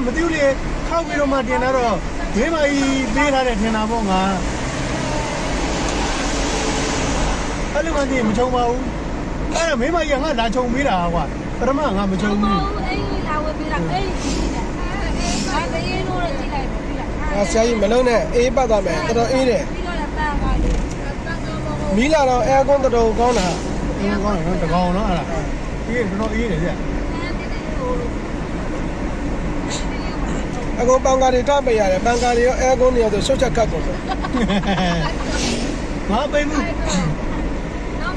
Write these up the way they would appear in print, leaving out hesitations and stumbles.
မသိဘူးလေခောက်ပြီးတော့မှတင်လာတော့မင်းမကြီးပေးထားတဲ့ထင်တာပေါ့ငါအဲ့လိုမှသိမချုံပါဘူးအဲ့ဒါမင်းမကြီးကငါလာချုံပေးတာကွာပထမငါမချုံဘူးအဲ့လာဝယ်ပေးတာအဲ့ဒါတည်းလို့ကြည့်လိုက်ပြီလား ဆရာကြီးမလုံးနဲ့အေးပတ်သွားမယ်တော်တော်အေးတယ်ပြီးတော့လည်းပန်းသွားတယ်မီးလာတော့အဲကွန်တော်တော်ကောင်းတာ ကောင်းတယ်တကောင်နော်အဲ့ဒါအေးတော်တော်အေးတယ်ဗျအကုန်ပန်ကားတွေထပ်ပေးရတယ်ပန်ကားတွေရောအဲကွန်တွေရောဆိုရှုတ်ချက်ခတ်ကုန်တယ်ငါပိတ်မှု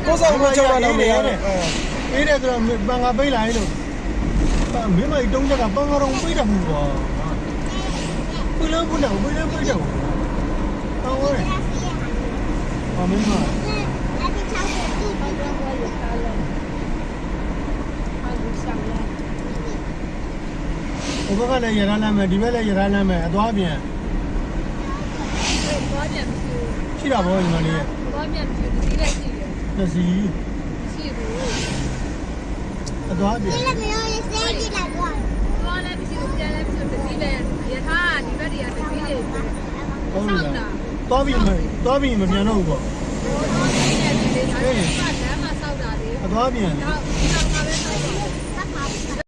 ကိုယ်ဆောင်မချုံတော့မရဘူးအေးတယ်ဆိုတော့ပန်ကားပိတ်လိုက်လို့မင်းမကြီးတုံးချက်ကပန်ကားတော့ပိတ်တယ်ဘူးကွာပိတ်လို့ပိတ်တယ်ပိတ်လို့ပိတ်တယ်တောင်းရတယ်အမင်းမဘက်ကလည်းရထားလမ်းမယ်ဒီဘက်လည်းရထားလမ်းမယ်အသွားပြန်ရှိတာပေါ့ညီမလေးရဲ့သွားပြန်ပြီဒီလိုက်ရှိတယ်သစီရှိဘူးအသွားပြန်သွားလည်းမရှိဘူးပြန်လည်းမရှိဘူးဒီလည်းရထားဒီဘက်တွေကတကြီးတွေဟုတ်လားသွားပြီမပြန်တော့ဘူးပေါ့လမ်းမှာစောက်တာလေအသွားပြန်နောက်